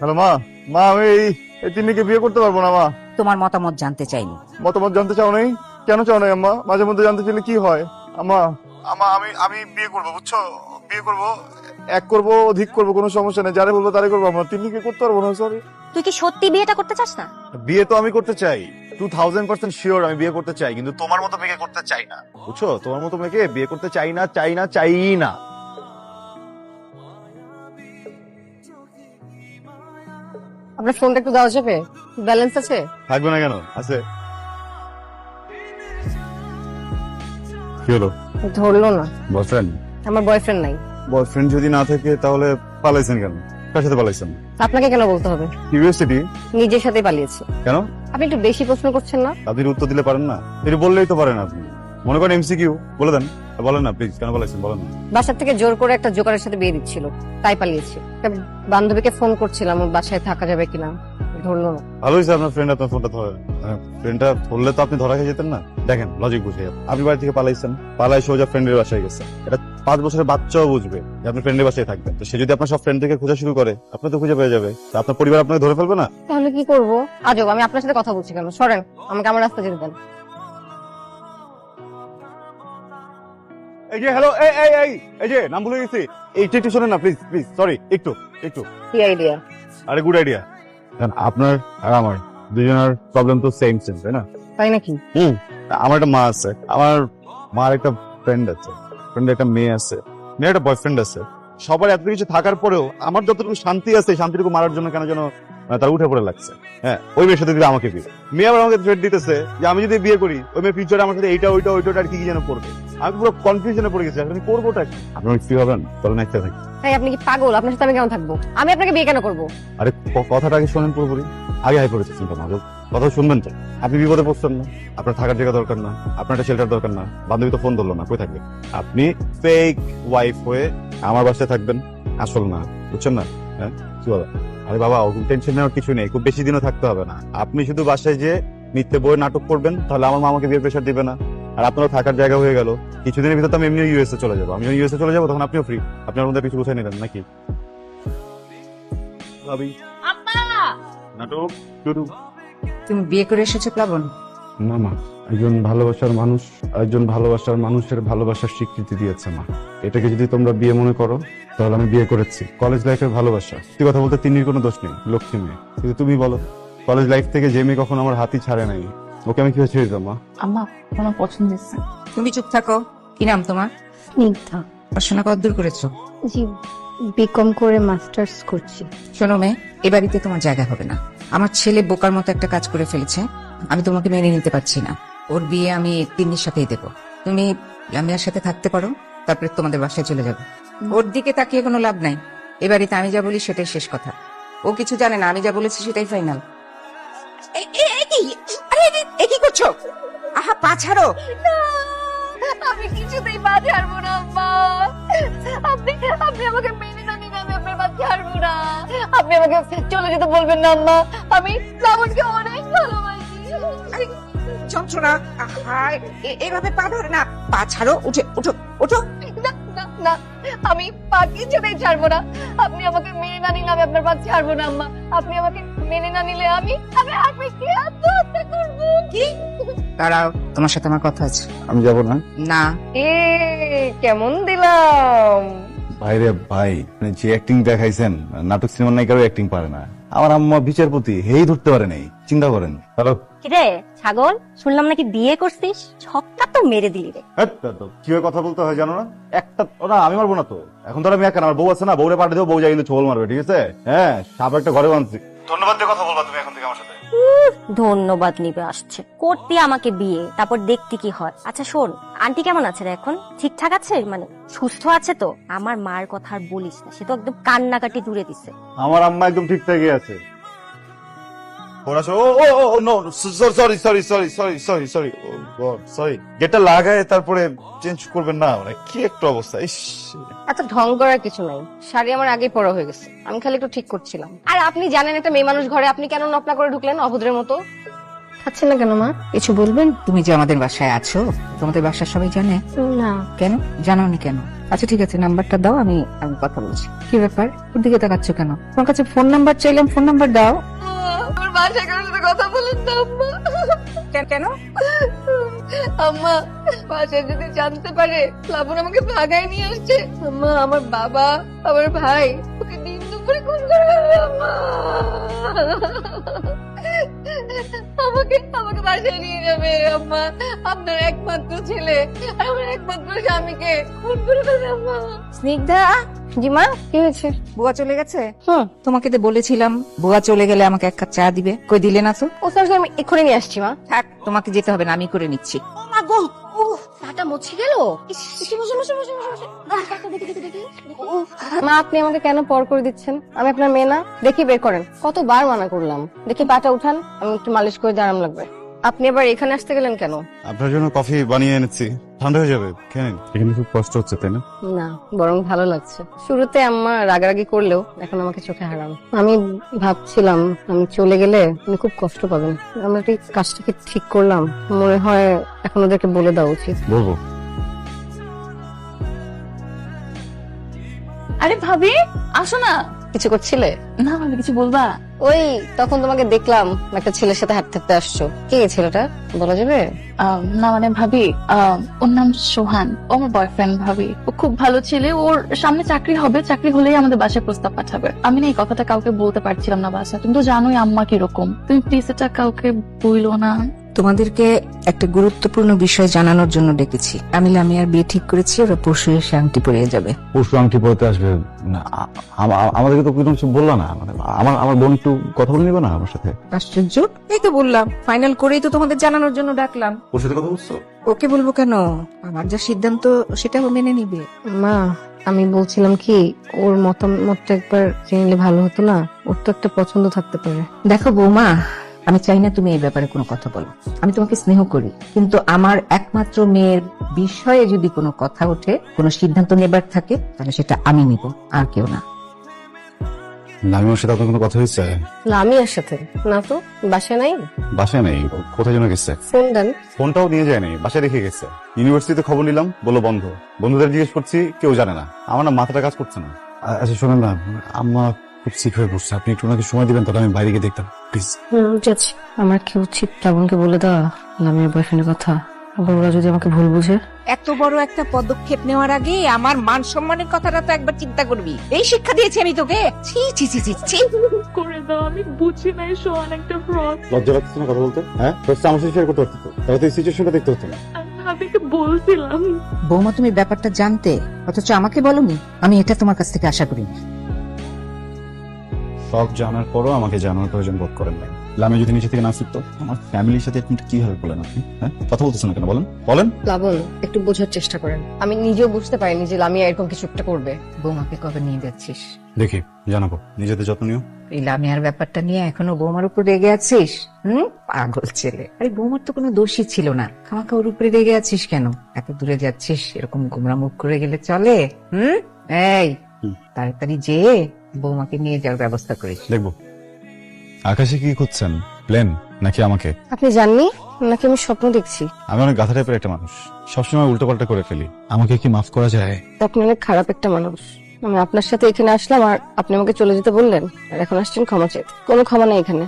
Hello মা। মা আমি এই তিন্নিকে বিয়ে করতে পারবো না মা। তোমার মতামত জানতে চাইনি। মতামত জানতে চাও নাই? কেন চাও নাই আম্মা? মাঝে মধ্যে জানতে চাইলে কি হয় আম্মা? আম্মা আমি আমি বিয়ে করবো, বুঝছো? বিয়ে করবো, এক করবো, অধিক করবো, কোনো সমস্যা নেই। যারে বলবো তারে করবো। আমার তিন্নিকে করতে পারবো না, সরি। তুই কি সত্যি বিয়েটা করতে চাস না? বিয়ে তো আমি করতে চাই, 2000% শিওর আমি বিয়ে করতে চাই, কিন্তু তোমার মতো মেয়েকে করতে চাই না, বুঝছো? তোমার মতো মেয়েকে বিয়ে করতে চাই না, চাই না, চাই না। আপনার ফোনটা একটু দেওয়া যাবে? ব্যালেন্স আছে? থাকবে না কেন? আছে। কি হলো? ধরলো না। বয়ফ্রেন্ড? আমার বয়ফ্রেন্ড নাই। বয়ফ্রেন্ড যদি না থাকে তাহলে পালাইছেন কেন? কার সাথে পালাইছেন? আপনাকে কেন বলতে হবে? কিউরিওসিটি। নিজের সাথে পালিয়েছি। কেন? আপনি একটু বেশি প্রশ্ন করছেন না? আপনি উত্তর দিলে পারেন না? এটা বললেই তো পারেন আপনি। মনে করেন এমসিকিউ বলে দেন। বলেন না প্লিজ, কেন পালাইছেন বলেন না। বাসার থেকে জোর করে একটা জোকারের সাথে বিয়ে দিচ্ছিল, তাই পালিয়েছি। একটা বান্ধবীকে ফোন করছিলাম ওর বাসায় থাকা যাবে কিনা, ধরলো না। ভালো হয়েছে আপনার ফ্রেন্ড আপনার ফোনটা ধরে। ফ্রেন্ডটা ধরলে তো আপনি ধরা খেয়ে যেতেন না। দেখেন লজিক বুঝে, আপনি বাড়ি থেকে পালাইছেন, পালাই সোজা ফ্রেন্ডের বাসায় গেছে। এটা 5 বছরের বাচ্চাও বুঝবে যে আপনি ফ্রেন্ডের বাসায় থাকবেন। তো সে যদি আপনার সব ফ্রেন্ড থেকে খোঁজা শুরু করে, আপনি তো খুঁজে পেয়ে যাবে। তো আপনার পরিবার আপনাকে ধরে ফেলবে না? তাহলে কি করবো? আজব, আমি আপনার সাথে কথা বলছি কেন? সরেন, আমাকে আমার রাস্তা যেতে দেন। এই যে হ্যালো, এই এই এই এই যে নাম ভুলে গেছি। এইটা একটু শোনেন না প্লিজ, প্লিজ, সরি, একটু একটু। কি আইডিয়া? আরে গুড আইডিয়া। আপনার আর আমার দুজনের প্রবলেম তো সেম সেম, তাই না? তাই নাকি? আমার একটা মা আছে, আমার মার একটা ফ্রেন্ড আছে, ফ্রেন্ডের একটা মেয়ে আছে, মেয়ের একটা বয়ফ্রেন্ড আছে। সবার এত কিছু থাকার পরেও আমার যতটুকু শান্তি আছে, শান্তিটুকু মারার জন্য কেন যেন তার উঠে পড়ে লাগছে। হ্যাঁ, ওই মেয়ের সাথে দিলে আমাকে বিয়ে। মেয়ে আবার আমাকে থ্রেট দিতেছে যে আমি যদি বিয়ে করি ওই মেয়ে ফিউচারে আমার সাথে এইটা ওইটা ওইটা আর কি কি যেন করবে। আমি পুরো কনফিউশনে পড়ে গেছি, আমি করবোটা কি? আপনার ফ্রি হবেন? চলেন একটা থাকি। তাই আপনি কি পাগল? আপনার সাথে আমি কেন থাকবো? আমি আপনাকে বিয়ে কেন করবো? আরে কথাটা আগে শোনেন পুরোপুরি। আগে হাই করেছে চিন্তা মাঝে কথা শুনবেন তো। আপনি বিপদে পড়ছেন না, আপনার থাকার জায়গা দরকার না, আপনার একটা শেল্টার দরকার না, বান্ধবী তো ফোন ধরলো না, কই থাকবে? আপনি ফেক ওয়াইফ হয়ে আমার বাসায় থাকবেন, আসল না, বুঝছেন না? হ্যাঁ কি বলো? আরে বাবা, টেনশন নেওয়ার কিছু নেই, খুব বেশি দিনও থাকতে হবে না। আপনি শুধু বাসায় যে মিথ্যে বই নাটক করবেন, তাহলে আমার মা আমাকে বিয়ের প্রেশার দিবে না। আর আপনারও থাকার জায়গা হয়ে গেল। কিছুদিনের ভিতরে তো আমি এমনি ইউএসএ চলে যাবো। আমি ইউএসএ চলে যাবো, তখন আপনিও ফ্রি। আপনার মধ্যে কিছু গুছিয়ে নিলেন নাকি? ভাবি নাটক শুরু। তুমি বিয়ে করে এসেছো প্লাবন? না মা, একজন ভালোবাসার মানুষ একজন ভালোবাসার মানুষের ভালোবাসার স্বীকৃতি দিয়েছে মা। এটাকে যদি তোমরা বিয়ে মনে করো তাহলে আমি বিয়ে করেছি। কলেজ লাইফের ভালোবাসা, তুই কথা বলতে তিন্নির কোনো দোষ নেই, লক্ষ্মী মেয়ে। কিন্তু তুমি বলো, কলেজ লাইফ থেকে যে মেয়ে কখনো আমার হাতই ছাড়ে নাই, ওকে আমি কিভাবে ছেড়ে দিতাম মা? আম্মা আমার পছন্দ হয়েছে। তুমি চুপ থাকো। কি নাম তোমার? স্নিগ্ধা। পড়াশোনা কতদূর করেছো? জি, বিকম করে মাস্টার্স করছি। শোনো মেয়ে, এ বাড়িতে তোমার জায়গা হবে না। আমার ছেলে বোকার মতো একটা কাজ করে ফেলেছে, আমি তোমাকে মেনে নিতে পারছি না। ওর বিয়ে আমি তিন্নির সাথেই দেবো। তুমি লামিয়ার সাথে থাকতে পারো, তারপরে তোমাদের বাসায় চলে যাবে। ওর দিকে তাকিয়ে কোনো লাভ নাই। এ বাড়িতে আমি যা বলি সেটাই শেষ কথা। ও কিছু জানে না, আমি যা বলেছি সেটাই ফাইনাল। কি করছো? আহা, পা ছাড়ো। আমি কিছুতেই পা ছাড়বো না আম্মা। আপনি আপনি আমাকে মেনে না নিলে আমি আপনার পা ছাড়বো না। আপনি আমাকে চলে যেতে বলবেন না আম্মা। আমি শ্রাবণকে অনেক ভালোবাসি। আরে যন্ত্রণা, আহা, এভাবে পা ধরে না। পা ছাড়ো, উঠে উঠো উঠো। না না না, আমি পা কিছুতেই ছাড়বো না। আপনি আমাকে মেনে না নিলে আমি আপনার পা ছাড়বো না আম্মা। আপনি আমাকে মেনে না নিলে আমি আমি আমি কি আত্মহত্যা করবো? কি? দাঁড়াও, তোমার সাথে আমার কথা আছে। আমি যাবো না। না। এ কেমন দিলাম? ভাইরে ভাই, যে অ্যাক্টিং দেখাইছেন, নাটক সিনেমার নায়িকারও অ্যাক্টিং পারে না। আমার আম্মা বিচারপতি, হেই ধরতে পারে নাই। চিন্তা করেন। হ্যালো, কিরে ছাগল, শুনলাম নাকি বিয়ে করছিস? ছক্কা তো মেরে দিলি রে। কিভাবে কথা বলতে হয় জানো না? একটা না, আমি মারবো না তো। এখন তো আমি একা না, আমার বউ আছে না, বউরে পাঠিয়ে দেবো, বউ যাই কিন্তু ছোবল মারবে, ঠিক আছে? হ্যাঁ, সাপ একটা ঘরে বাঁধছি। ধন্যবাদ দিয়ে কথা বলবা তুমি এখন থেকে আমার সাথে। ধন্যবাদ নিবে আসছে করতে আমাকে বিয়ে, তারপর দেখতে কি হয়। আচ্ছা শোন, আন্টি কেমন আছে রে এখন? ঠিকঠাক আছে? মানে সুস্থ আছে তো? আমার মার কথা আর বলিস না, সে তো একদম কান্নাকাটি দূরে দিছে। আমার আম্মা একদম ঠিকঠাকই আছে। গেটটা লাগায় তারপরে চেঞ্জ করবেন না? মানে কি একটা অবস্থা। এত ঢং করার কিছু নাই, শাড়ি আমার আগেই পরা হয়ে গেছে, আমি খালি একটু ঠিক করছিলাম। আর আপনি জানেন একটা মেয়ে মানুষ ঘরে, আপনি কেন নকলা করে ঢুকলেন অভদ্রের মতো? খাচ্ছেন না কেন মা? কিছু বলবেন? তুমি যে আমাদের বাসায় আছো, তোমাদের বাসার সবাই জানে? না। কেন জানো নি? কেন আচ্ছা ঠিক আছে, নাম্বারটা দাও, আমি আমি কথা বলছি। কি ব্যাপার, ওর দিকে তাকাচ্ছ কেন? তোমার কাছে ফোন নাম্বার চাইলাম, ফোন নাম্বার দাও। আমার বাসায় কারোর সাথে কথা বলেন না আম্মা। কেন? আম্মা, বাসায় যদি জানতে পারে লাবণ আমাকে ভাগায় নিয়ে আসছে, আম্মা আমার বাবা আমার ভাই ওকে দিন দুপুরে খুন করে ফেলবে আম্মা। আমাকে আমাকে বাসায় নিয়ে যাবে আম্মা। আপনার একমাত্র ছেলে আর আমার একমাত্র স্বামীকে খুন করে ফেলবে আম্মা। স্নিগ্ধা, জি মা, কি হয়েছে? বুয়া চলে গেছে? হুম। তোমাকে তো বলেছিলাম বুয়া চলে গেলে আমাকে এক কাপ চা দিবে, কই দিলে না তো? ও স্যার, আমি এক্ষুনি নিয়ে আসছি মা। থাক, তোমাকে যেতে হবে না, আমি করে নিচ্ছি। পাটা মুছে গেল। মা, আপনি আমাকে কেন পর করে দিচ্ছেন? আমি আপনার মেয়ে না? দেখি বের করেন। কতবার মানা করলাম, দেখি পাটা উঠান, আমি একটু মালিশ করে দিয়ে আরাম লাগবে। আপনি আবার এখানে আসতে গেলেন কেন? আপনার জন্য কফি বানিয়ে এনেছি, ঠান্ডা হয়ে যাবে, খেয়ে নিন। এখানে খুব কষ্ট হচ্ছে তাই না? না, বরং ভালো লাগছে। শুরুতে আম্মা রাগারাগি করলেও এখন আমাকে চোখে হারাম। আমি ভাবছিলাম আমি চলে গেলে উনি খুব কষ্ট পাবেন। আমরা এই কাজটাকে ঠিক করলাম, মনে হয় এখন ওদেরকে বলে দেওয়া উচিত। বলবো। আরে ভাবি, আসো না। কিছু করছিলে? না ভাবি, কিছু বলবা? ওই তখন তোমাকে দেখলাম একটা ছেলের সাথে হাঁটতে হাঁটতে আসছো। কে ছেলেটা, বলা যাবে? না মানে ভাবি, ওর নাম সোহান, ও আমার বয়ফ্রেন্ড ভাবি। ও খুব ভালো ছেলে, ওর সামনে চাকরি হবে, চাকরি হলেই আমাদের বাসায় প্রস্তাব পাঠাবে। আমি না এই কথাটা কাউকে বলতে পারছিলাম না বাসায়। তুমি তো জানোই আম্মা কিরকম, তুমি প্লিজ এটা কাউকে বইলো না। তোমাদেরকে একটা গুরুত্বপূর্ণ বিষয় জানানোর জন্য ডেকেছি। আমি লামিয়ার বিয়ে ঠিক করেছি, ওরা পরশু এসে আংটি পরিয়ে যাবে। পরশু আংটি পড়তে আসবে না? আমাদেরকে তো কিছু বললো না, মানে আমার বোন একটু কথা বলে নিবে না আমার সাথে? আশ্চর্য, এই তো বললাম, ফাইনাল করেই তো তোমাদের জানানোর জন্য ডাকলাম। ওর সাথে কথা বলছো? ওকে বলবো কেন? আমার যা সিদ্ধান্ত সেটা ও মেনে নিবে। মা, আমি বলছিলাম কি, ওর মতামতটা একবার জেনে নিলে ভালো হতো না? ওর তো একটা পছন্দ থাকতে পারে। দেখো বৌমা, আমি চাই না তুমি এই ব্যাপারে কোনো কথা বলো। আমি তোমাকে স্নেহ করি, কিন্তু আমার একমাত্র মেয়ের বিষয়ে যদি কোনো কথা ওঠে, কোনো সিদ্ধান্ত নেবার থাকে, তাহলে সেটা আমি নিব, আর কেউ না। লামিমার সাথে আপনার কোনো কথা হয়েছে? লামিয়ার সাথে? না তো, বাসায় নাই। বাসায় নেই, কোথায় যেন গেছে। ফোন দেন। ফোনটাও নিয়ে যায়নি, বাসায় রেখে গেছে। ইউনিভার্সিটিতে খবর নিলাম, বললো বন্ধ। বন্ধুদের জিজ্ঞেস করছি, কেউ জানে না। আমার না মাথাটা কাজ করছে না। আচ্ছা শোনেন না, আম্মা খুব সিক হয়ে পড়ছে, আপনি একটু ওনাকে সময় দিবেন, তাহলে আমি বাইরে গিয়ে দেখতাম প্লিজ। যাচ্ছি। আমার কি উচিত লাবণকে বলে দেওয়া লামিয়ার বয়ফ্রেন্ডের কথা? আবার ওরা যদি আমাকে ভুল বুঝে? এত বড় একটা পদক্ষেপ নেওয়ার আগে আমার মান সম্মানের কথাটা তো একবার চিন্তা করবি। এই শিক্ষা দিয়েছি আমি তোকে। ছি ছি ছি ছি ছি। করে দাও, আমি বুঝি নাই সোহান একটা ফ্রড। লজ্জা লাগছে না কথা বলতে? হ্যাঁ, ফার্স্ট আমার সাথে শেয়ার করতে পারতো, তাহলে তো এই সিচুয়েশনটা দেখতে হতো না। আমি ভাবিকে বলছিলাম। বৌমা, তুমি ব্যাপারটা জানতে, অথচ আমাকে বলনি। আমি এটা তোমার কাছ থেকে আশা করিনি। সব জানার পরও আমাকে জানার প্রয়োজন বোধ করেন নাই। লামি যদি নিচে থেকে না শিখতো, আমার ফ্যামিলির সাথে আপনি কিভাবে বলেন? আপনি হ্যাঁ কথা বলতেছেন না কেন? বলেন বলেন। লাবণ, একটু বোঝার চেষ্টা করেন। আমি নিজেও বুঝতে পারিনি যে লামিয়া এরকম কিছু একটা করবে। বৌমাকে কবে নিয়ে যাচ্ছিস? দেখি, জানাবো। নিজেদের যত্ন নিও। এই লামিয়ার ব্যাপারটা নিয়ে এখনো বৌমার উপর রেগে আছিস? পাগল ছেলে। আরে বৌমার তো কোনো দোষই ছিল না, খামাখা ওর উপরে রেগে আছিস কেন? এত দূরে যাচ্ছিস, এরকম গোমরা মুখ করে গেলে চলে? এই তাড়াতাড়ি যেয়ে বৌমাকে নিয়ে যাওয়ার ব্যবস্থা করিস। দেখবো। আকাশে কি করছেন? প্লেন নাকি আমাকে? আপনি জাননি নাকি আমি স্বপ্ন দেখছি? আমি অনেক গাধা টাইপের একটা মানুষ, সবসময় উল্টোপাল্টা করে ফেলি। আমাকে কি মাফ করা যায়? আপনি অনেক খারাপ একটা মানুষ। আমি আপনার সাথে এখানে আসলাম আর আপনি আমাকে চলে যেতে বললেন, আর এখন আসছেন ক্ষমা চাইতে। কোনো ক্ষমা নেই এখানে।